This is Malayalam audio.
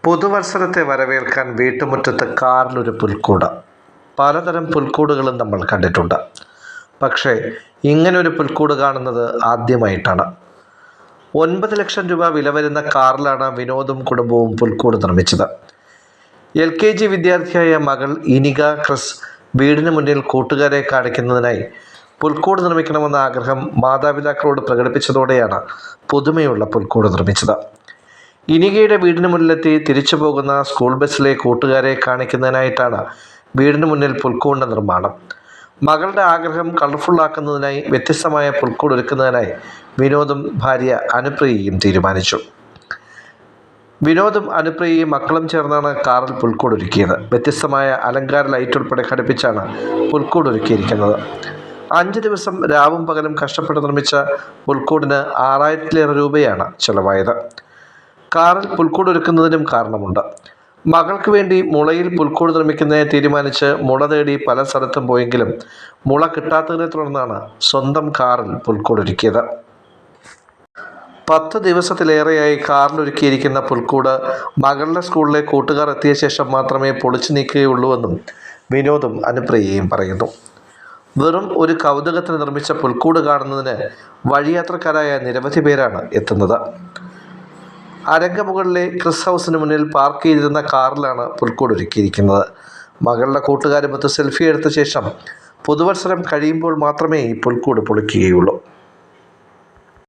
പുതുവത്സരത്തെ വരവേൽക്കാൻ വീട്ടുമുറ്റത്ത് കാറിലൊരു പുൽക്കൂട്. പലതരം പുൽക്കൂടുകളും നമ്മൾ കണ്ടിട്ടുണ്ട്. പക്ഷേ ഇങ്ങനൊരു പുൽക്കൂട് കാണുന്നത് ആദ്യമായിട്ടാണ്. 9 ലക്ഷം രൂപ വില വരുന്ന കാറിലാണ് വിനോദും കുടുംബവും പുൽക്കൂട് നിർമ്മിച്ചത്. LKG വിദ്യാർത്ഥിയായ മകൾ ഇനിക ക്രിസ് വീടിന് മുന്നിൽ കൂട്ടുകാരെ കാണിക്കുന്നതിനായി പുൽക്കൂട് നിർമ്മിക്കണമെന്ന ആഗ്രഹം മാതാപിതാക്കളോട് പ്രകടിപ്പിച്ചതോടെയാണ് പുതുമയുള്ള പുൽക്കൂട് നിർമ്മിച്ചത്. ഇനികയുടെ വീടിന് മുന്നിലെത്തി തിരിച്ചു പോകുന്ന സ്കൂൾ ബസ്സിലെ കൂട്ടുകാരെ കാണിക്കുന്നതിനായിട്ടാണ് വീടിന് മുന്നിൽ പുൽക്കൂടിൻ്റെ നിർമ്മാണം. മകളുടെ ആഗ്രഹം കളർഫുള്ളാക്കുന്നതിനായി വ്യത്യസ്തമായ പുൽക്കൂട് ഒരുക്കുന്നതിനായി വിനോദും ഭാര്യ അനുപ്രിയയും തീരുമാനിച്ചു. വിനോദും അനുപ്രിയയും മക്കളും ചേർന്നാണ് കാറിൽ പുൽക്കൂട് ഒരുക്കിയത്. വ്യത്യസ്തമായ അലങ്കാര ലൈറ്റ് ഉൾപ്പെടെ ഘടിപ്പിച്ചാണ് പുൽക്കൂട് ഒരുക്കിയിരിക്കുന്നത്. 5 ദിവസം രാവും പകലും കഷ്ടപ്പെട്ട് നിർമ്മിച്ച പുൽക്കൂടിന് 6000-ലേറെ രൂപയാണ് ചെലവായത്. കാറിൽ പുൽക്കൂട് ഒരുക്കുന്നതിനും കാരണമുണ്ട്. മകൾക്ക് വേണ്ടി മുളയിൽ പുൽക്കൂട് നിർമ്മിക്കുന്നതിനെ തീരുമാനിച്ച് മുള തേടി പല സ്ഥലത്തും പോയെങ്കിലും മുള കിട്ടാത്തതിനെ തുടർന്നാണ് സ്വന്തം കാറിൽ പുൽക്കൂട് ഒരുക്കിയത്. 10 ദിവസത്തിലേറെയായി കാറിലൊരുക്കിയിരിക്കുന്ന പുൽക്കൂട് മകളുടെ സ്കൂളിലെ കൂട്ടുകാർ എത്തിയ ശേഷം മാത്രമേ പൊളിച്ചു നീക്കുകയുള്ളൂവെന്നും വിനോദും അനുപ്രിയയും പറയുന്നു. വെറും ഒരു കൗതുകത്തിന് നിർമ്മിച്ച പുൽക്കൂട് കാണുന്നതിന് വഴിയാത്രക്കാരായ നിരവധി പേരാണ് എത്തുന്നത്. അരങ്ങമുകളിലെ ക്രിസ് ഹൗസിന് മുന്നിൽ പാർക്ക് ചെയ്തിരുന്ന കാറിലാണ് പുൽക്കൂട് ഒരുക്കിയിരിക്കുന്നത്. മകളുടെ കൂട്ടുകാരുമൊത്ത് സെൽഫി എടുത്ത ശേഷം പുതുവത്സരം കഴിയുമ്പോൾ മാത്രമേ ഈ പുൽക്കൂട് പൊളിക്കുകയുള്ളൂ.